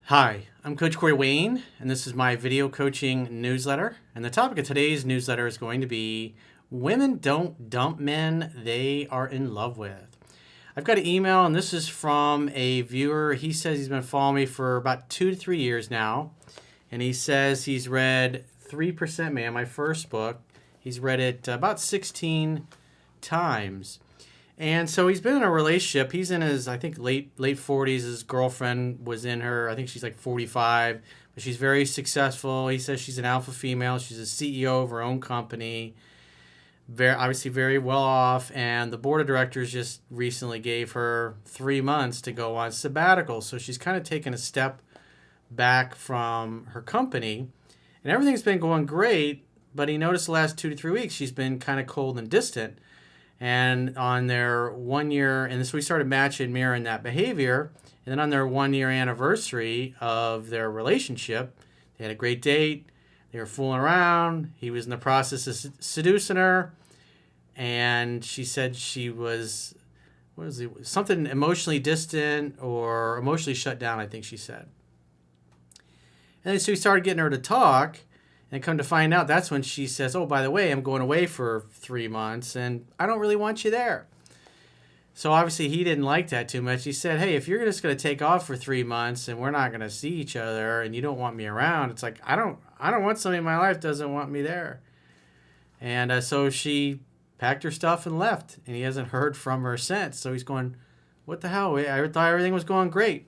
Hi, I'm Coach Corey Wayne, and this is my video coaching newsletter. And the topic of today's newsletter is going to be Women Don't Dump Men They Are in Love With. I've got an email, and this is from a viewer. He says he's been following me for about 2 to 3 years now. And he says he's read 3% Man, my first book. He's read it about 16 times. And so he's been in a relationship. He's in his, I think, late 40s. His girlfriend was in her, I think she's like 45, but she's very successful. He says she's an alpha female. She's a CEO of her own company, obviously very well off. And the board of directors just recently gave her 3 months to go on sabbatical. So she's kind of taken a step back from her company. And everything's been going great, but he noticed the last 2 to 3 weeks she's been kind of cold and distant. And on their 1 year, and so we started matching, mirroring that behavior. And then on their 1 year anniversary of their relationship, they had a great date. They were fooling around. He was in the process of seducing her. And she said she was, something emotionally distant or emotionally shut down, I think she said. And then so we started getting her to talk. And come to find out, that's when she says, oh, by the way, I'm going away for 3 months, and I don't really want you there. So obviously he didn't like that too much. He said, hey, if you're just going to take off for 3 months and we're not going to see each other and you don't want me around, it's like, I don't want somebody in my life doesn't want me there. And so she packed her stuff and left, and he hasn't heard from her since. So he's going, what the hell? I thought everything was going great.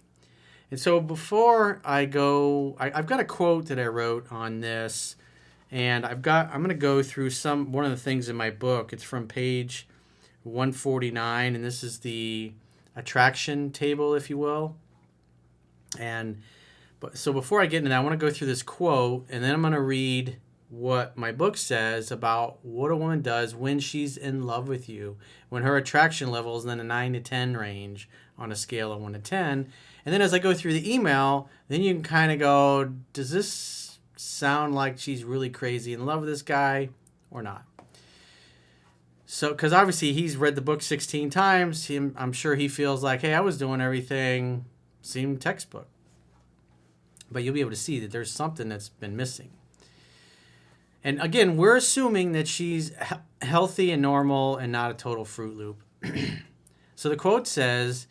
And so before I go, I've got a quote that I wrote on this, and I'm going to go through one of the things in my book. It's from page 149, and this is the attraction table, if you will. So before I get into that, I want to go through this quote, and then I'm going to read what my book says about what a woman does when she's in love with you, when her attraction level is in the 9 to 10 range on a scale of 1 to 10. And then as I go through the email, then you can kind of go, does this sound like she's really crazy in love with this guy or not? So, because obviously he's read the book 16 times. I'm sure he feels like, hey, I was doing everything, seemed textbook. But you'll be able to see that there's something that's been missing. And again, we're assuming that she's healthy and normal and not a total Fruit Loop. So the quote says,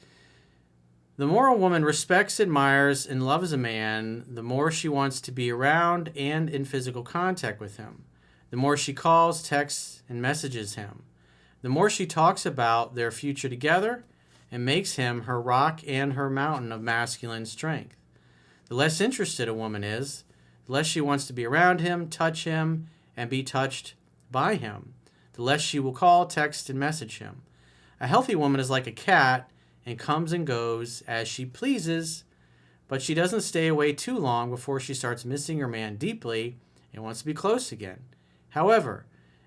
the more a woman respects, admires, and loves a man, the more she wants to be around and in physical contact with him. The more she calls, texts, and messages him. The more she talks about their future together and makes him her rock and her mountain of masculine strength. The less interested a woman is, the less she wants to be around him, touch him, and be touched by him. The less she will call, text, and message him. A healthy woman is like a cat and comes and goes as she pleases, but she doesn't stay away too long before she starts missing her man deeply and wants to be close again. However,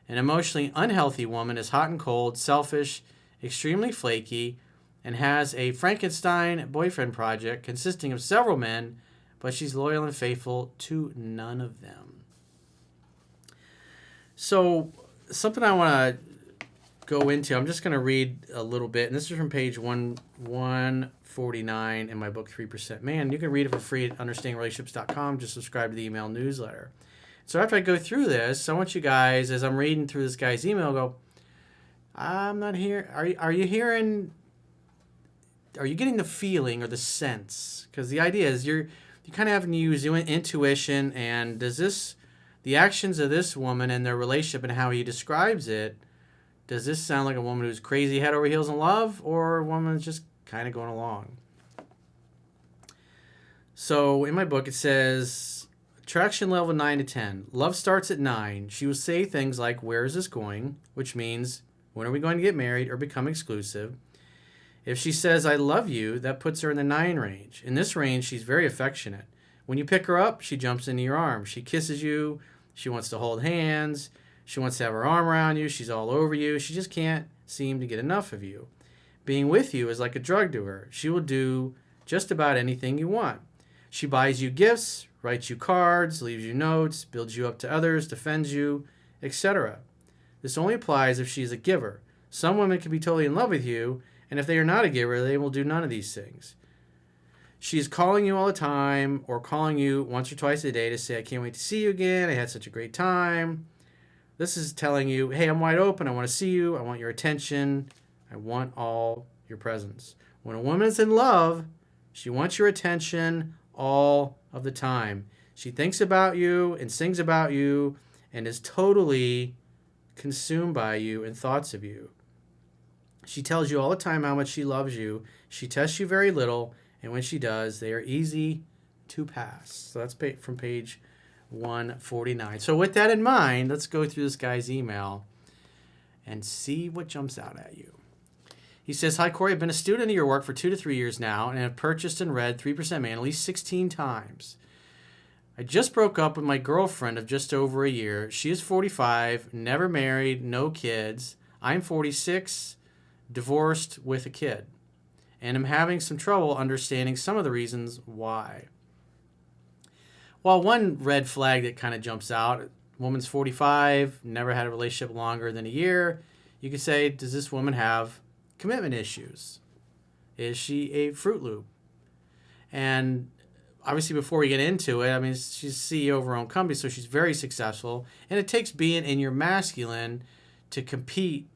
an emotionally unhealthy woman is hot and cold, selfish, extremely flaky, and has a Frankenstein boyfriend project consisting of several men, but she's loyal and faithful to none of them. So, something I want to go into, I'm just going to read a little bit, and this is from page 149 in my book, 3% Man. You can read it for free at understandingrelationships.com. Just subscribe to the email newsletter. So after I go through this, I want you guys, as I'm reading through this guy's email, go, I'm not here. Are you hearing, are you getting the feeling or the sense? Because the idea is you kind of have to use intuition, and the actions of this woman and their relationship and how he describes it, does this sound like a woman who's crazy head over heels in love, or a woman who's just kind of going along? So in my book it says, attraction level 9 to 10. Love starts at 9. She will say things like, where is this going? Which means, when are we going to get married or become exclusive? If she says, I love you, that puts her in the 9 range. In this range, she's very affectionate. When you pick her up, she jumps into your arms. She kisses you. She wants to hold hands. She wants to have her arm around you. She's all over you. She just can't seem to get enough of you. Being with you is like a drug to her. She will do just about anything you want. She buys you gifts, writes you cards, leaves you notes, builds you up to others, defends you, etc. This only applies if she's a giver. Some women can be totally in love with you, and if they are not a giver, they will do none of these things. She's calling you all the time or calling you once or twice a day to say, I can't wait to see you again. I had such a great time. This is telling you, hey, I'm wide open. I want to see you. I want your attention. I want all your presence. When a woman's in love, she wants your attention all of the time. She thinks about you and sings about you and is totally consumed by you and thoughts of you. She tells you all the time how much she loves you. She tests you very little, and when she does, they are easy to pass. So that's from page 149. So with that in mind, let's go through this guy's email and see what jumps out at you. He says, hi, Corey. I've been a student of your work for 2 to 3 years now and have purchased and read 3% Man at least 16 times. I just broke up with my girlfriend of just over a year. She is 45, never married, no kids. I'm 46, divorced with a kid, and I'm having some trouble understanding some of the reasons why. Well, one red flag that kind of jumps out, woman's 45, never had a relationship longer than a year. You could say, does this woman have commitment issues? Is she a Fruit Loop? And obviously, before we get into it, I mean, she's CEO of her own company, so she's very successful. And it takes being in your masculine to compete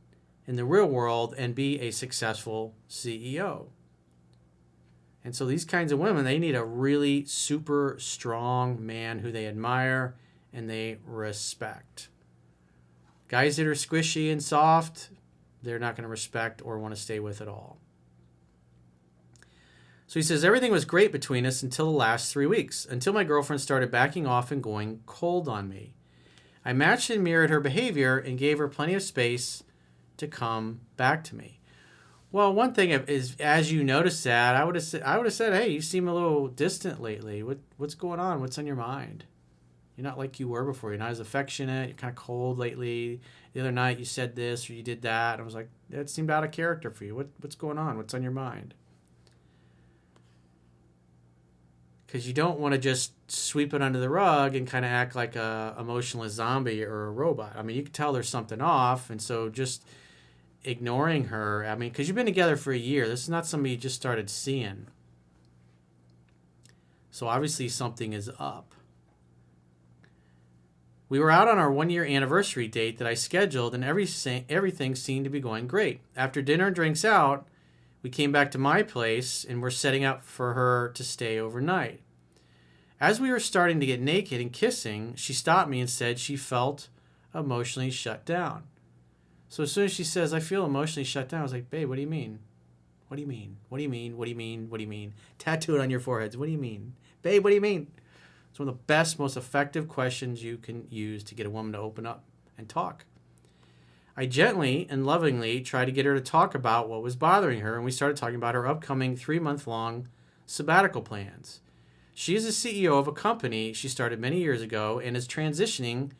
in the real world and be a successful CEO. And so these kinds of women, they need a really super strong man who they admire and they respect. Guys that are squishy and soft, they're not going to respect or want to stay with at all. So he says, everything was great between us until the last 3 weeks, until my girlfriend started backing off and going cold on me. I matched and mirrored her behavior and gave her plenty of space to come back to me. Well, one thing is, as you notice that, I would have said, hey, you seem a little distant lately. What's going on? What's on your mind? You're not like you were before. You're not as affectionate. You're kind of cold lately. The other night you said this or you did that. I was like, that seemed out of character for you. What's going on? What's on your mind? Because you don't want to just sweep it under the rug and kind of act like a emotionless zombie or a robot. I mean, you can tell there's something off, and so just ignoring her, I mean, because you've been together for a year. This is not somebody you just started seeing. So obviously something is up. We were out on our 1-year anniversary date that I scheduled, and everything seemed to be going great. After dinner and drinks out, we came back to my place and were setting up for her to stay overnight. As we were starting to get naked and kissing, she stopped me and said she felt emotionally shut down. So as soon as she says, I feel emotionally shut down, I was like, babe, what do you mean? What do you mean? What do you mean? What do you mean? What do you mean? Tattoo it on your foreheads. What do you mean? Babe, what do you mean? It's one of the best, most effective questions you can use to get a woman to open up and talk. I gently and lovingly tried to get her to talk about what was bothering her, and we started talking about her upcoming 3-month-long sabbatical plans. She is a CEO of a company she started many years ago and is transitioning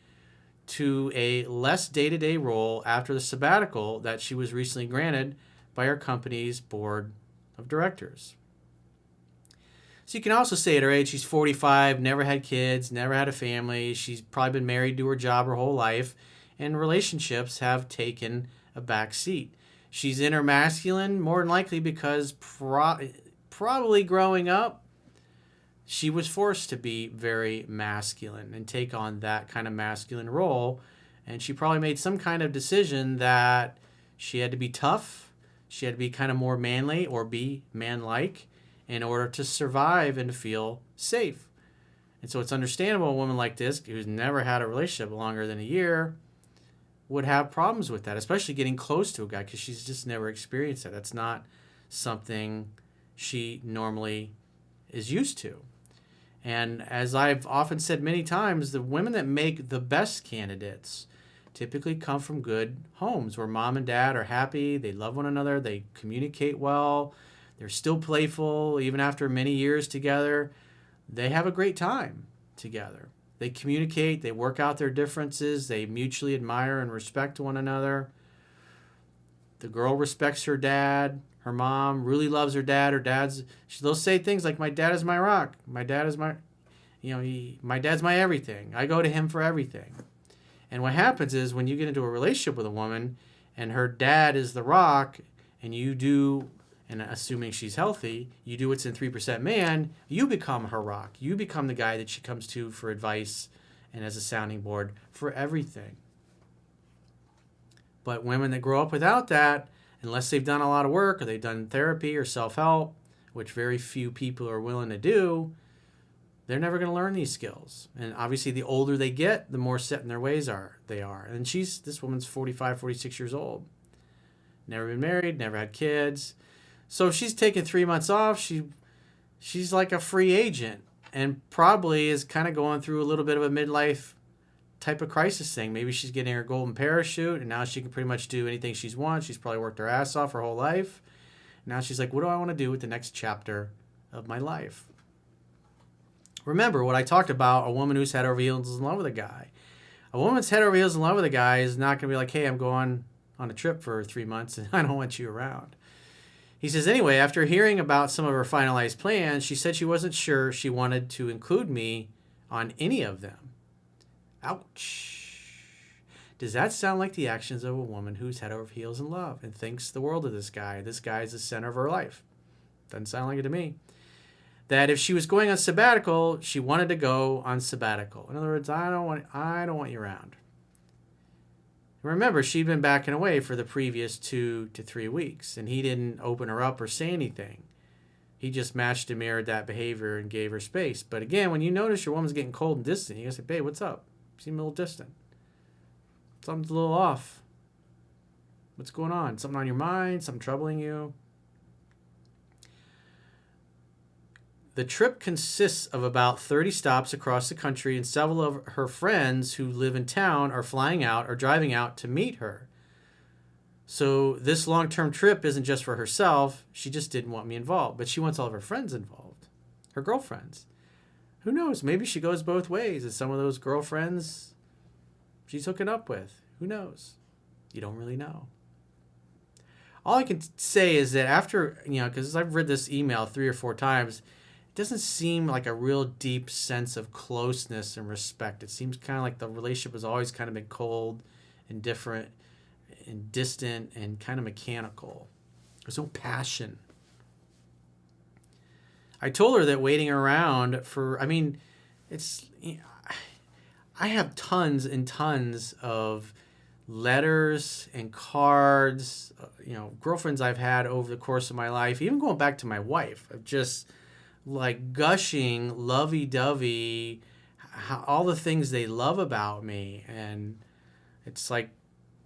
to a less day-to-day role after the sabbatical that she was recently granted by our company's board of directors. So you can also say at her age, she's 45, never had kids, never had a family. She's probably been married to her job her whole life, and relationships have taken a back seat. She's in her masculine, more than likely because probably growing up, she was forced to be very masculine and take on that kind of masculine role. And she probably made some kind of decision that she had to be tough, she had to be kind of more manly or be man-like in order to survive and to feel safe. And so it's understandable a woman like this, who's never had a relationship longer than a year, would have problems with that, especially getting close to a guy, because she's just never experienced that. That's not something she normally is used to. And as I've often said many times, the women that make the best candidates typically come from good homes where mom and dad are happy, they love one another, they communicate well, they're still playful even after many years together. They have a great time together. They communicate, they work out their differences, they mutually admire and respect one another. The girl respects her dad. Her mom really loves her dad. They'll say things like, my dad is my rock. My dad is my dad's my everything. I go to him for everything. And what happens is when you get into a relationship with a woman and her dad is the rock and you do and assuming she's healthy, you do what's in 3% man, you become her rock. You become the guy that she comes to for advice and as a sounding board for everything. But women that grow up without that, unless they've done a lot of work or they've done therapy or self-help, which very few people are willing to do, they're never going to learn these skills. And obviously, the older they get, the more set in their ways they are. And this woman's 45, 46 years old. Never been married, never had kids. So if she's taken 3 months off, she's like a free agent and probably is kind of going through a little bit of a midlife type of crisis thing. Maybe she's getting her golden parachute and now she can pretty much do anything she wants. She's probably worked her ass off her whole life. Now she's like, what do I want to do with the next chapter of my life? Remember what I talked about, a woman who's head over heels in love with a guy. A woman's head over heels in love with a guy is not going to be like, hey, I'm going on a trip for 3 months and I don't want you around. He says, anyway, after hearing about some of her finalized plans, she said she wasn't sure she wanted to include me on any of them. Ouch. Does that sound like the actions of a woman who's head over heels in love and thinks the world of this guy? This guy is the center of her life. Doesn't sound like it to me. That if she was going on sabbatical, she wanted to go on sabbatical. In other words, I don't want you around. Remember, she'd been backing away for the previous 2 to 3 weeks, and he didn't open her up or say anything. He just matched and mirrored that behavior and gave her space. But again, when you notice your woman's getting cold and distant, you gotta say, babe, what's up? You seem a little distant. Something's a little off. What's going on? Something on your mind? Something troubling you? The trip consists of about 30 stops across the country, and several of her friends who live in town are flying out or driving out to meet her. So this long-term trip isn't just for herself. She just didn't want me involved, but she wants all of her friends involved, her girlfriends. Who knows? Maybe she goes both ways, and some of those girlfriends she's hooking up with. Who knows? You don't really know. All I can say is that after, because I've read this email 3 or 4 times, doesn't seem like a real deep sense of closeness and respect. It seems kind of like the relationship has always kind of been cold and different and distant and kind of mechanical. There's no passion. I told her that waiting around for, I have tons and tons of letters and cards, girlfriends I've had over the course of my life, even going back to my wife, of just like gushing, lovey-dovey, all the things they love about me. And it's like,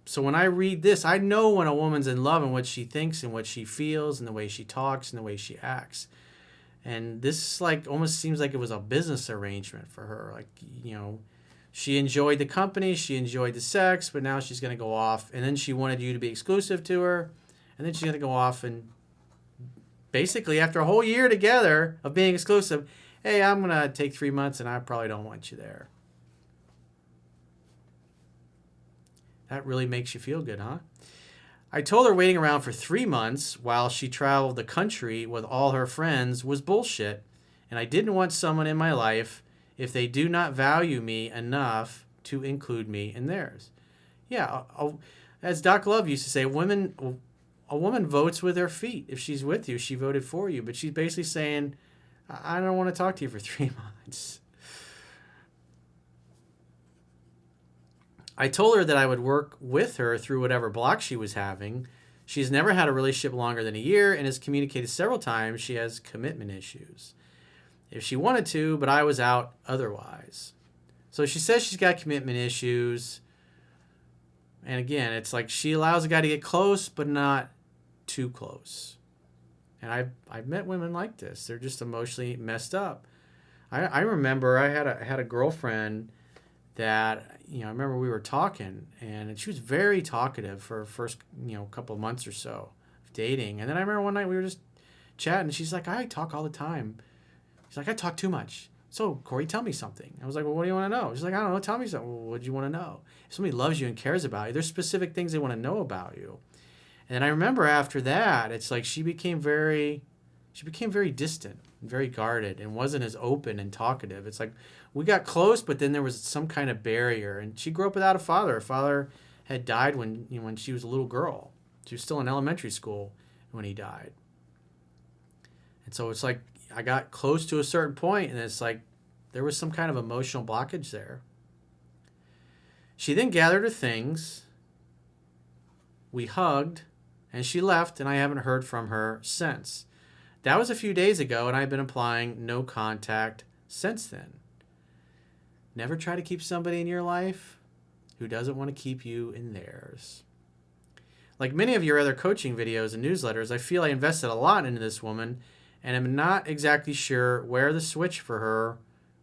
so when I read this, I know when a woman's in love and what she thinks and what she feels and the way she talks and the way she acts. And this like almost seems like it was a business arrangement for her. Like, she enjoyed the company, she enjoyed the sex, but now she's going to go off. And then she wanted you to be exclusive to her. And then she's going to go off and basically, after a whole year together of being exclusive, hey, I'm going to take 3 months and I probably don't want you there. That really makes you feel good, huh? I told her waiting around for 3 months while she traveled the country with all her friends was bullshit, and I didn't want someone in my life if they do not value me enough to include me in theirs. Yeah, as Doc Love used to say, a woman votes with her feet. If she's with you, she voted for you. But she's basically saying, I don't want to talk to you for 3 months. I told her that I would work with her through whatever block she was having. She's never had a relationship longer than a year and has communicated several times she has commitment issues. If she wanted to, but I was out otherwise. So she says she's got commitment issues. And again, it's like she allows a guy to get close, but not too close. And I've met women like this. They're just emotionally messed up. I remember I had a girlfriend that, I remember we were talking, and she was very talkative for her first, couple of months or so of dating. And then I remember one night we were just chatting, and she's like, I talk all the time. She's like, I talk too much. So, Corey, tell me something. I was like, well, what do you want to know? She's like, I don't know. Tell me something. Well, what do you want to know? If somebody loves you and cares about you, there's specific things they want to know about you. And I remember after that, it's like she became very distant and very guarded and wasn't as open and talkative. It's like we got close, but then there was some kind of barrier. And she grew up without a father. Her father had died when she was a little girl. She was still in elementary school when he died. And so it's like I got close to a certain point, and it's like there was some kind of emotional blockage there. She then gathered her things. We hugged, and she left, and I haven't heard from her since. That was a few days ago, and I've been applying no contact since then. Never try to keep somebody in your life who doesn't want to keep you in theirs. Like many of your other coaching videos and newsletters, I feel I invested a lot into this woman, and I'm not exactly sure where the switch for her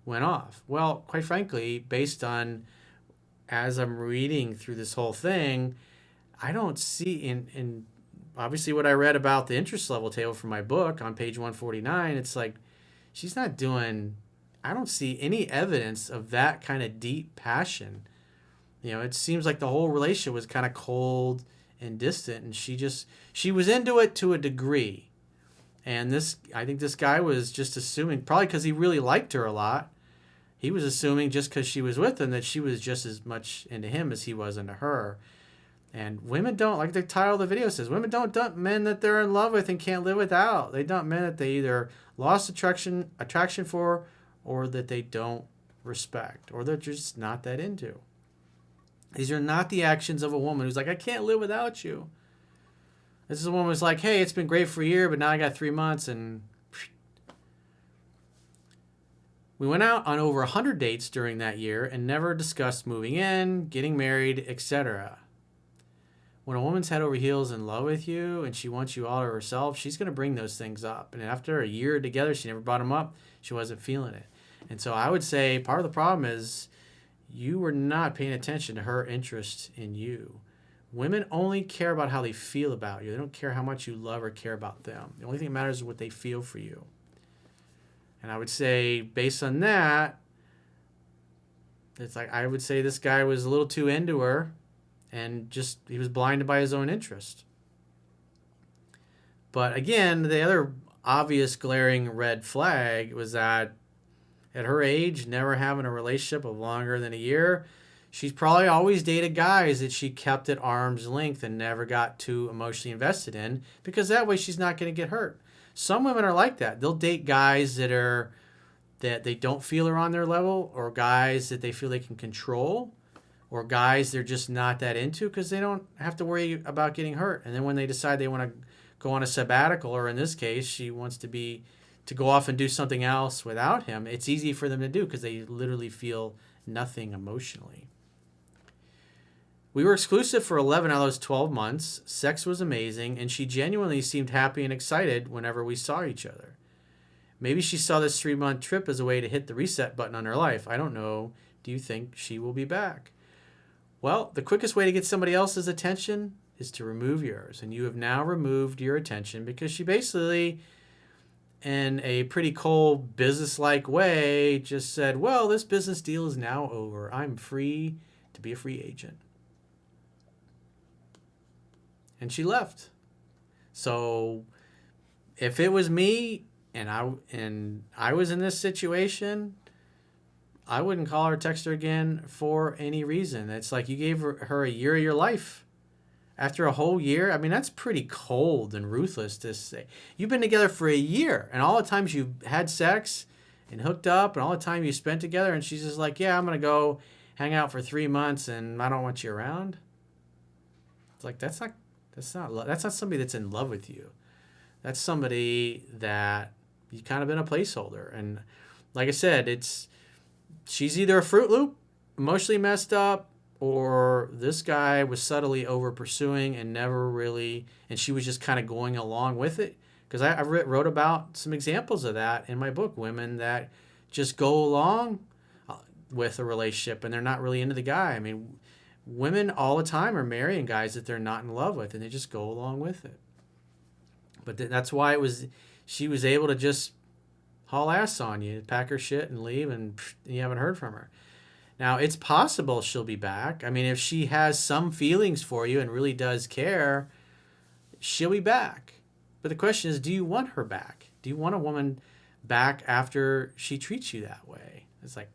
went off. Well, quite frankly, based on as I'm reading through this whole thing, I don't see in obviously what I read about the interest level table from my book on page 149, it's like she's not doing, I don't see any evidence of that kind of deep passion. You know, it seems like the whole relationship was kind of cold and distant, and she was into it to a degree. And I think this guy was just assuming, probably because he really liked her a lot, he was assuming just because she was with him that she was just as much into him as he was into her. And women don't, like the title of the video says, women don't dump men that they're in love with and can't live without. They dump men that they either lost attraction for, or that they don't respect, or they're just not that into. These are not the actions of a woman who's like, I can't live without you. This is a woman who's like, hey, it's been great for a year, but now I got 3 months, and we went out on over 100 dates during that year and never discussed moving in, getting married, etc. When a woman's head over heels in love with you and she wants you all to herself, she's going to bring those things up. And after a year together, she never brought them up. She wasn't feeling it. And so I would say part of the problem is you were not paying attention to her interest in you. Women only care about how they feel about you. They don't care how much you love or care about them. The only thing that matters is what they feel for you. And I would say, based on that, it's like I would say this guy was a little too into her, and just he was blinded by his own interest. But again, the other obvious glaring red flag was that at her age, never having a relationship of longer than a year, she's probably always dated guys that she kept at arm's length and never got too emotionally invested in, because that way she's not going to get hurt. Some women are like that. They'll date guys that they don't feel are on their level, or guys that they feel they can control, or guys they're just not that into because they don't have to worry about getting hurt. And then when they decide they want to go on a sabbatical, or in this case, she wants to go off and do something else without him, it's easy for them to do because they literally feel nothing emotionally. We were exclusive for 11 out of those 12 months. Sex was amazing, and she genuinely seemed happy and excited whenever we saw each other. Maybe she saw this 3-month trip as a way to hit the reset button on her life. I don't know. Do you think she will be back? Well, the quickest way to get somebody else's attention is to remove yours. And you have now removed your attention because she basically, in a pretty cold, business-like way, just said, well, this business deal is now over. I'm free to be a free agent. And she left. So if it was me and I was in this situation, I wouldn't call her or text her again for any reason. It's like you gave her a year of your life. After a whole year, I mean, that's pretty cold and ruthless to say. You've been together for a year, and all the times you've had sex and hooked up, and all the time you spent together, and she's just like, yeah, I'm going to go hang out for 3 months, and I don't want you around. It's like, that's not somebody that's in love with you. That's somebody that you kind of been a placeholder. And like I said, she's either a Fruit Loop, emotionally messed up, or this guy was subtly over pursuing and she was just kind of going along with it. Because I wrote about some examples of that in my book, women that just go along with a relationship and they're not really into the guy. I mean, women all the time are marrying guys that they're not in love with, and they just go along with it. But that's why she was able to just haul ass on you, pack her shit and leave, and you haven't heard from her. Now, it's possible she'll be back. I mean, if she has some feelings for you and really does care, she'll be back. But the question is, do you want her back? Do you want a woman back after she treats you that way? It's like,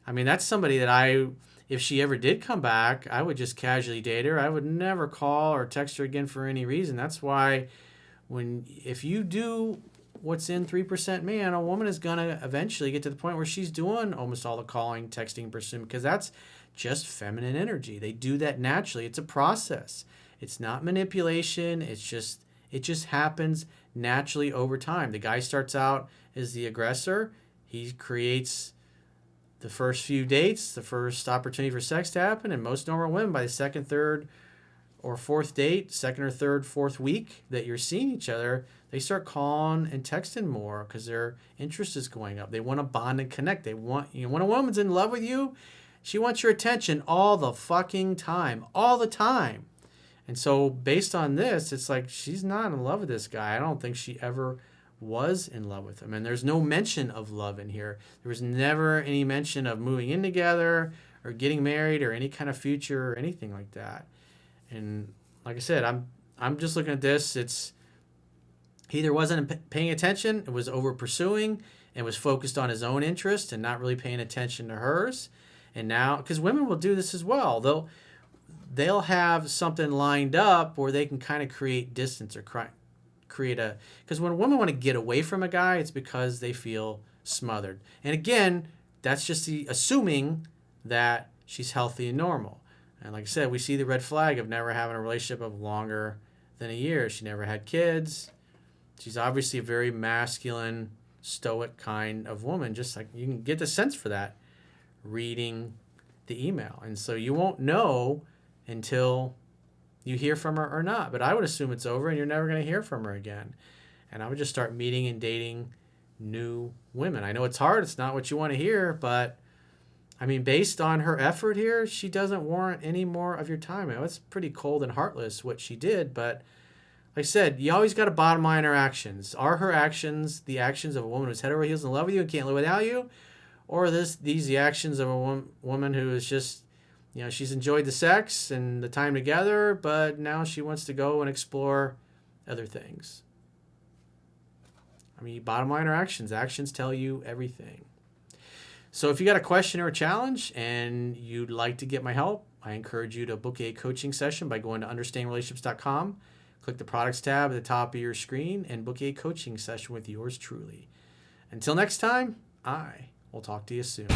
I mean, that's somebody that if she ever did come back, I would just casually date her. I would never call or text her again for any reason. That's why if you do what's in 3% man, a woman is going to eventually get to the point where she's doing almost all the calling, texting, pursuing, because that's just feminine energy. They do that naturally. It's a process. It's not manipulation. It just happens naturally over time. The guy starts out as the aggressor. He creates the first few dates, the first opportunity for sex to happen, and most normal women by the second, third, or fourth date, second or third, fourth week that you're seeing each other, they start calling and texting more because their interest is going up. They want to bond and connect. When a woman's in love with you, she wants your attention all the fucking time, all the time. And so based on this, it's like she's not in love with this guy. I don't think she ever was in love with him. And there's no mention of love in here. There was never any mention of moving in together or getting married or any kind of future or anything like that. And like I said, I'm just looking at this. It's he either wasn't paying attention, it was over pursuing, and was focused on his own interest and not really paying attention to hers. And now, because women will do this as well, they'll have something lined up where they can kind of create distance or create a. Because when women want to get away from a guy, it's because they feel smothered. And again, that's just assuming that she's healthy and normal. And like I said, we see the red flag of never having a relationship of longer than a year. She never had kids. She's obviously a very masculine, stoic kind of woman. Just like you can get the sense for that reading the email. And so you won't know until you hear from her or not. But I would assume it's over and you're never going to hear from her again. And I would just start meeting and dating new women. I know it's hard. It's not what you want to hear, but I mean, based on her effort here, she doesn't warrant any more of your time. I know it's pretty cold and heartless what she did, but like I said, you always got to bottom line her actions. Are her actions the actions of a woman who's head over heels in love with you and can't live without you? Or are these the actions of a woman who is just, she's enjoyed the sex and the time together, but now she wants to go and explore other things? I mean, bottom line her actions. Actions tell you everything. So if you got a question or a challenge and you'd like to get my help, I encourage you to book a coaching session by going to understandingrelationships.com. Click the products tab at the top of your screen and book a coaching session with yours truly. Until next time, I will talk to you soon.